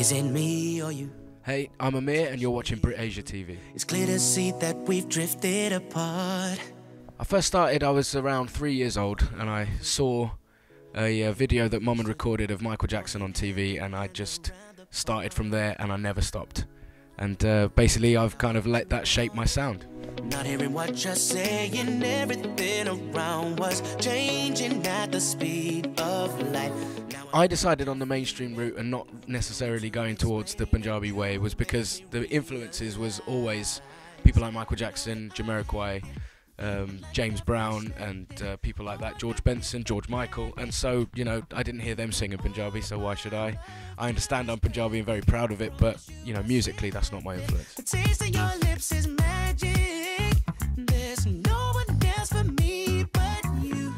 Is it me or you? Hey, I'm Amir and you're watching BritAsia TV. It's clear to see that we've drifted apart. I first started, I was around 3 years old, and I saw a video that Mum had recorded of Michael Jackson on TV, and I just started from there and I never stopped. And basically I've kind of let that shape my sound. Not hearing what you're saying, everything around was changing at the speed of light. I decided on the mainstream route and not necessarily going towards the Punjabi way was because the influences was always people like Michael Jackson, Jamiroquai, James Brown, and people like that, George Benson, George Michael, and so, you know, I didn't hear them sing in Punjabi, so why should I? I understand I'm Punjabi and very proud of it, but, you know, musically, that's not my influence. The taste of your lips is magic. There's no one else for me but you.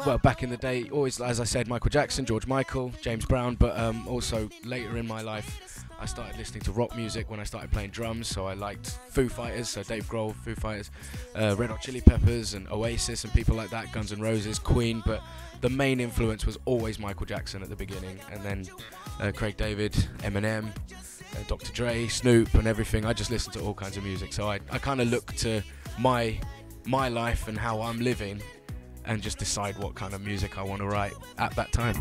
Well, back in the day, always, as I said, Michael Jackson, George Michael, James Brown, but also later in my life, I started listening to rock music when I started playing drums, so I liked Foo Fighters, so Dave Grohl, Foo Fighters, Red Hot Chili Peppers and Oasis and people like that, Guns N' Roses, Queen, but the main influence was always Michael Jackson at the beginning, and then Craig David, Eminem, Dr. Dre, Snoop and everything. I just listened to all kinds of music, so I kind of look to my life and how I'm living and just decide what kind of music I want to write at that time.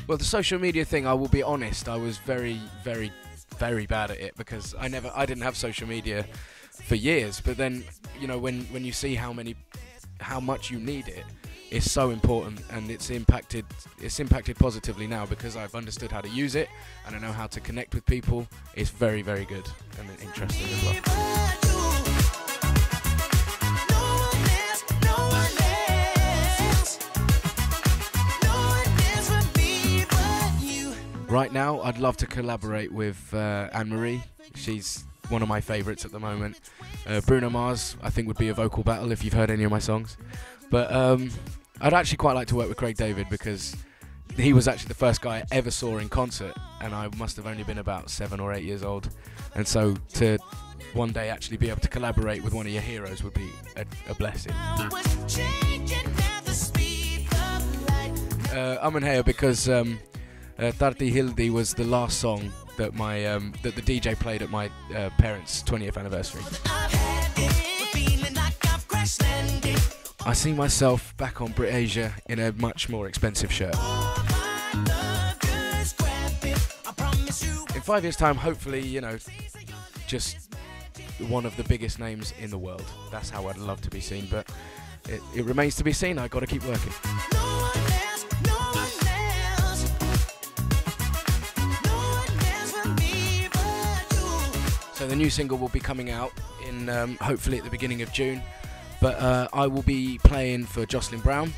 Well, the social media thing, I will be honest, I was very, very, very bad at it because I didn't have social media for years. But then, you know, when you see how much you need it, it's so important, and it's impacted positively now because I've understood how to use it and I know how to connect with people. It's very, very good and interesting as well. Right now, I'd love to collaborate with Amir. She's one of my favourites at the moment. Bruno Mars, I think, would be a vocal battle if you've heard any of my songs. But I'd actually quite like to work with Craig David because he was actually the first guy I ever saw in concert, and I must have only been about 7 or 8 years old. And so to one day actually be able to collaborate with one of your heroes would be a blessing. I'm in here because Tarti Hildi was the last song that that the DJ played at my parents' 20th anniversary. I see myself back on BritAsia in a much more expensive shirt. In 5 years' time, hopefully, you know, just one of the biggest names in the world. That's how I'd love to be seen, but it remains to be seen. I've got to keep working. So the new single will be coming out in hopefully at the beginning of June, but I will be playing for Jocelyn Brown,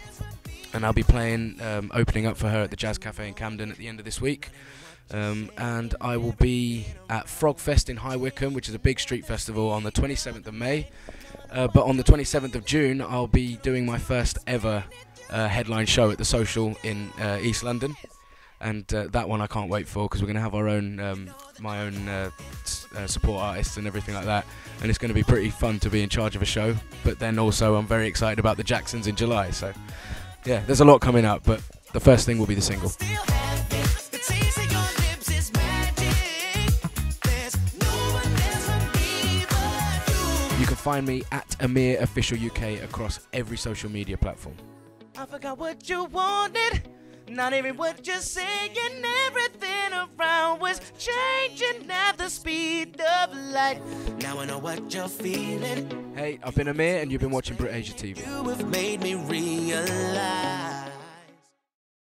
and I'll be playing opening up for her at the Jazz Cafe in Camden at the end of this week, and I will be at Frog Fest in High Wycombe, which is a big street festival, on the 27th of May, but on the 27th of June I'll be doing my first ever headline show at the Social in East London. And that one I can't wait for because we're going to have our own, my own support artists and everything like that, and it's going to be pretty fun to be in charge of a show. But then also I'm very excited about the Jacksons in July, so yeah, there's a lot coming up, but the first thing will be the single. You can find me at Amir Official UK across every social media platform. I forgot what you wanted. Not even what you're saying, everything around was changing at the speed of light. Now I know what you're feeling. Hey, I've been Amir and you've been watching BritAsia TV. You have made me realize